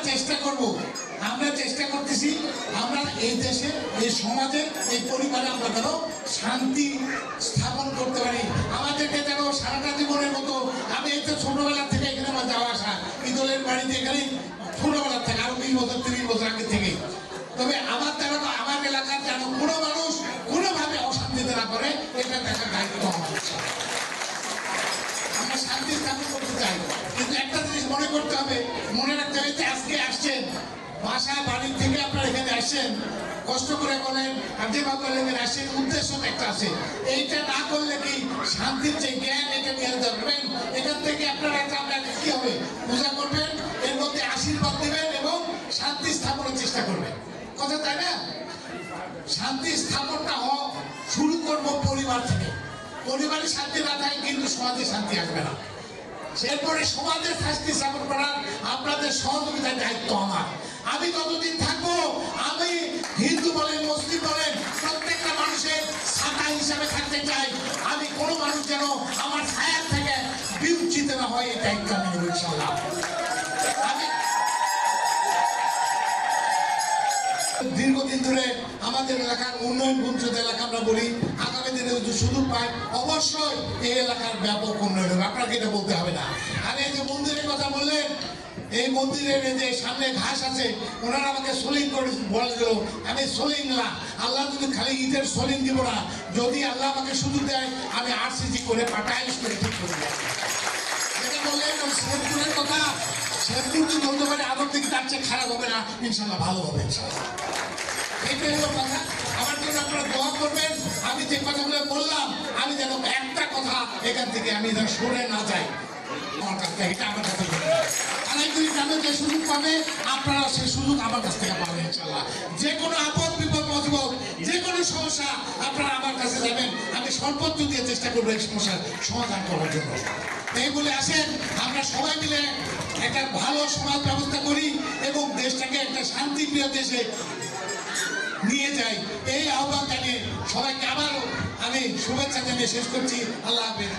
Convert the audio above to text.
চেষ্টা করব, আমরা চেষ্টা করতেছি আমরা এই দেশে, এই সমাজে, এই পরিবারে আমরা যেন শান্তি স্থাপন করতে পারি। আমাদেরকে যেন সারাটা জীবনের মতো, আমি এই তো ছোটবেলা থেকে এখানে আমার যাওয়া আসা, ইদলের বাড়িতে এখানে ছোটবেলার থেকে, আরো 20 বছর 30 বছর আগে থেকে। তবে আমার দ্বারা তো আমার এলাকার যেন কোনো মানুষ কোনোভাবে অশান্তিতে না করে, এটা দেখার দায়িত্ব আমাদের। আমরা শান্তি স্থাপন করতে চাই, কিন্তু একটা জিনিস মনে করতে হবে, মনে রাখতে হবে যে আজকে আসছেন বাসা বাড়ি থেকে আপনারা এখানে আসছেন, কষ্ট করে বলেন আর যেভাবে এখানে আসছেন, উদ্দেশ্য একটা আছে। এইটা না করলে কি শান্তির যে জ্ঞান, এটা নিয়ে ধরবেন, এখান থেকে আপনারা আপনার কি হবে পূজা করবেন, এর মধ্যে আশীর্বাদ দেবেন এবং শান্তি স্থাপনের চেষ্টা করবেন। কথা তাই না? শান্তি স্থাপনটা শুরু করবো পরিবার থেকে। পরিবারে শান্তি না থাকে কিন্তু সমাজে শান্তি আসবে না। এরপরে সমাজের শান্তি স্থাপন করার আপনাদের সহযোগিতার দায়িত্ব আমার। আমি যতদিন থাকবো, আমি হিন্দু বলেন মুসলিম বলেন প্রত্যেকটা মানুষের ছাতা হিসাবে থাকতে চাই। আমি কোনো মানুষ যেন আমার ছায়া থেকে বিচ্যুত না হয়, এই দায়িত্ব আমি নেব ইনশাআল্লাহ। দীর্ঘদিন ধরে আমাদের এলাকার উন্নয়ন বঞ্চিত এলাকা আমরা বলি, আগামী দিনে যদি সুযোগ পাই অবশ্যই এই এলাকার ব্যাপক উন্নয়ন হবে, আপনাকে এটা বলতে হবে না। আর এই যে মন্দিরের কথা বললেন, এই মন্দিরের যে সামনে ঘাস আছে, ওনারা আমাকে সোলিং করে বলে দিল, আমি সোলিং না, আল্লাহ যদি খালি ঈদের সোলিং দিব না, যদি আল্লাহ আমাকে সুযোগ দেয় আমি আরসিসি করে টাইলস করে ঠিক করে দেয়। এটা বললেন শেরপুরের কথা, শেরপুর যদি বলতে পারে আদর থেকে তার চেয়ে খারাপ হবে না, ইনশাল্লাহ ভালো হবে ইনশাল্লাহ। এইটাই হলো কথা। আমার জন্য আপনারা দোয়া করবেন। আমি যে কথাগুলো বললাম, আমি যেন একটা কথা এখান থেকে আমি যেন সরে না যাই আমার কাছ থেকে, এটা আমার কাছে আলাইকুলি গ্রামে যে সুযোগ পাবে আপনারা সেই সুযোগ আমার কাছ থেকে পাবেন ইনশাল্লাহ। যে কোনো আপদ বিপদ মুসিবত, যে কোনো সমস্যা আপনারা আমার কাছে যাবেন, আমি সর্বোচ্চ দিয়ে চেষ্টা করবো এই সমস্যার সমাধান করার জন্য। এই বলে আসেন আমরা সবাই মিলে একটা ভালো সমাজ ব্যবস্থা করি এবং দেশটাকে একটা শান্তিপ্রিয় দেশে নিয়ে যাই। এই আহ্বান জানিয়ে সবাইকে আবারও আমি শুভেচ্ছা জানিয়ে শেষ করছি। আল্লাহ হাফেজ।